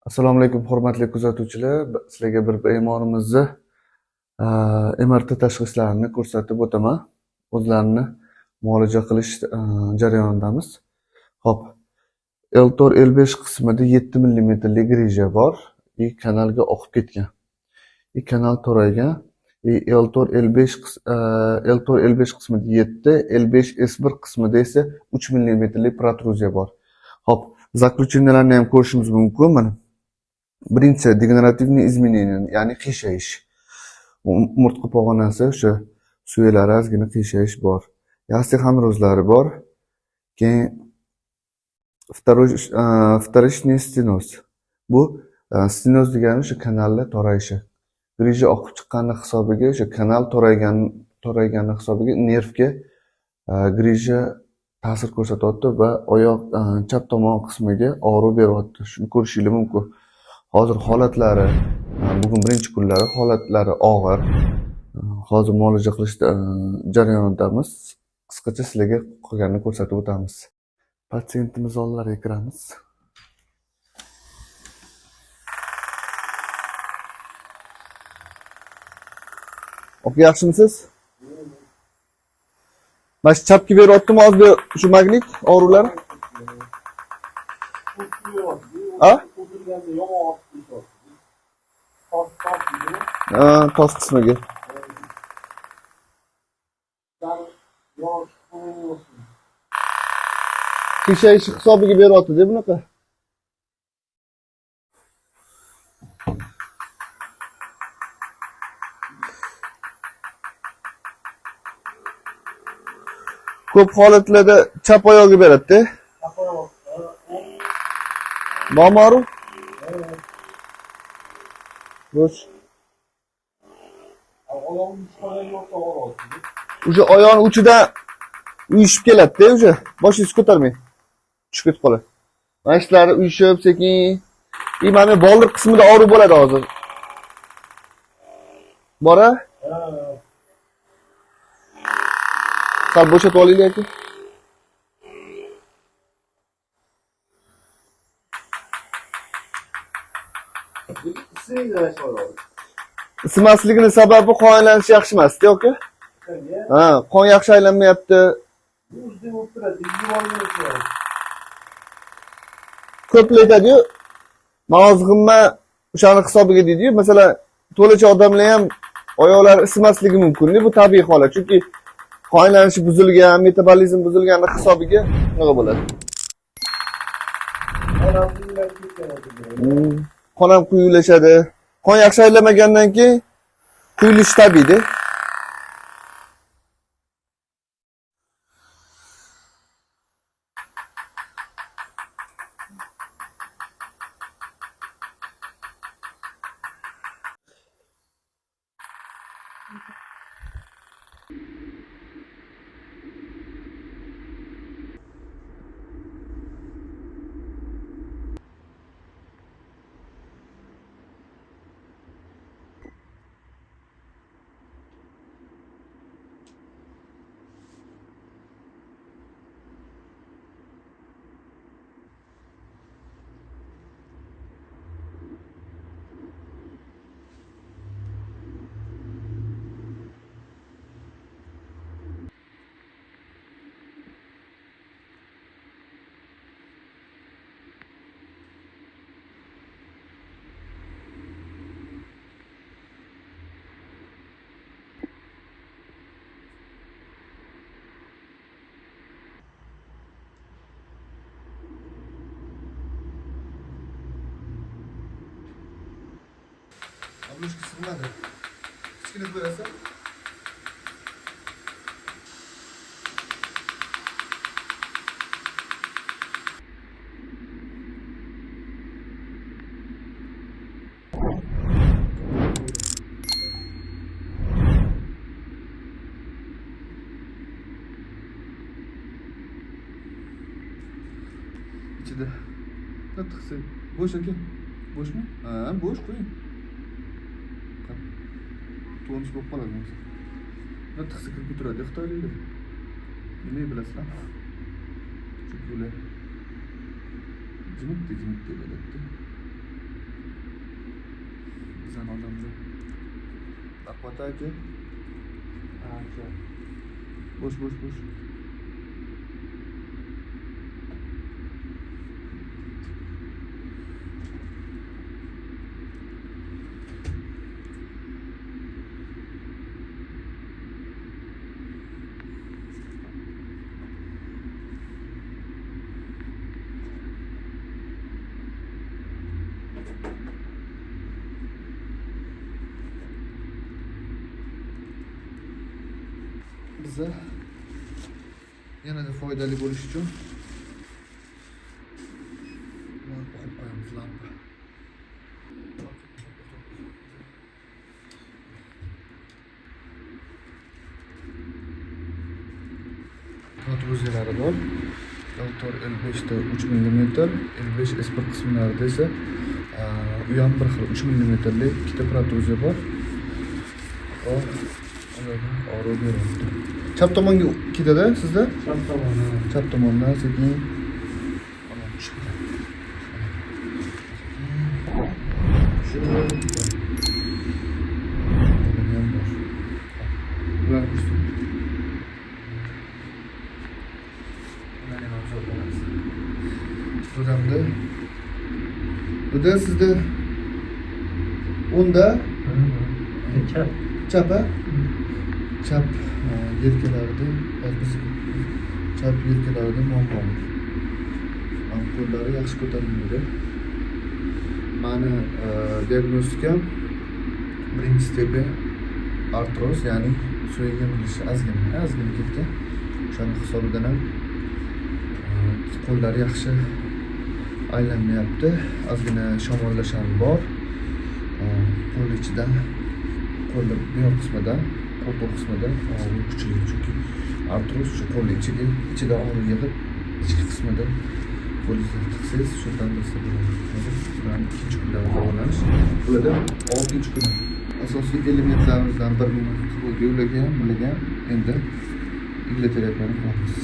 Assalomu alaykum, hurmatli kuzatuvchilar. Sizlarga bir bemorimizni MRT tashxislarini ko'rsatib o'taman. O'zlarini muolaja qilish jarayonidamiz. Xo'p, L4 L5 qismida 7 millimetrlik grija bor. Kanalga oqib ketgan. Kanal toraygan. L4 L5 qismida 7, L5 S1 qismida esa 3 millimetrlik protruziya bor. Xo'p, zaключениyalarni ham ko'rishimiz mumkin. Mana birinchi degenerativniy изменение, ya'ni qiyshayis. Umurtqa pog'onasi o'sha suyalari ozgina qiyshayis bor. Osteoxondrozlari bor. Keyin вторичный stenoz. Bu stenoz degani o'sha kanallar torayishi. Grija oqib chiqqani hisobiga o'sha kanal toraygani hisobiga nervga grija ta'sir ko'rsatyapti va oyoq chap tomon qismiga og'riq beryapti. Shuni ko'rishingiz mumkin. Hozir holatlari, bugun birinchi kunlari holatlari og'ir. Hozir muolaja qilish jarayonidamiz. Qisqacha sizlarga qolganini ko'rsatib o'tamiz. Patsientimiz oldilariga kiramiz. Oq, yaxshimisiz? Mana shu chapga beryaptimi hozir shu magnit og'riqlar? Ha? Tos qismiga. Qiyshayis hisobiga beryapti-da bunaqa. Ko'p holatlarda chap oyog'i beradi-da. Bormi? Bo'sh. O'sha oyoqning uchidan uyushib keladi-da, o'sha. Boshingizni ko'tarmang. Tushib ketib qoladi. Mana shular uyushib sekin. Mana boldir qismida og'riq bo'ladi hozir. Bora? Sal bo'shatib olinglar aka. Isimasligini sababi qon aylanishi yaxshi emas-da, aka. Qon yaxshi aylanmayapti. Ko'plar aytadi-yu, mag'zg'imma o'shani hisobiga deydi-yu, masalan, to'lacha odamlar ham oyoqlari isimasligi mumkin. Bu tabiiy holat, chunki qon aylanishi buzilgan, metabolizm buzilgani hisobiga nima bo'ladi? Qon ham quyulashadi. Qon yaxshi aylamagandan keyin quyilish tabiiy-da. Ablushka sig'madi. Kichkina ko'rasan? İçinde. Qattiq qilsang. Bo'sh aka. Bo'shmi? Bo'sh qo'ying. To'nish bo'lib qoladi. Qattiq qilsa kirib turadi Xitoyliklar. Nima bilasizlar? Chunki ular jimit deyiladi. bizani odamda. Aqbat aka. Boş. Bize yanada foydali bo'lish uchun lampa qo'yib qo'yamiz, lampa. Protruziyalari bor. Doktor L5 da 3 mm, L5 S1 qismlarida esa u ham bir xil 3 mm lik ikkita protruziya bor. Og'riq beryapti. Chap tomonga ketadi sizda? Chap tomondan. Chap tomondan sekin. Buda sizda unda chapa chap yelkalarida chap yelkalarida muammo bor. Qo'llari yaxshi ko'tarilmaydi. Mani diagnostikam birinchi stepen artroz, ya'ni suyak yemilishi ozgina ketgan. O'shaning hisobidan ham qo'llari yaxshi aylanmayapti. Ozgina shamollasham bor. Qo'l ichidan, qo'l bu yoq qismida, qo'ltiq qismida og'riq kuchli, chunki artroz shu qo'l ichida og'riq yig'ib, ichki qismida qo'lingizga tiqsangiz shundan bilsa bo'ladi. Bularni ikkinchi kundan davolanish. Bularda 6-kun asosiy elementlarimizdan birini qo'lga ulagan, endi igna terapiyani qilamiz.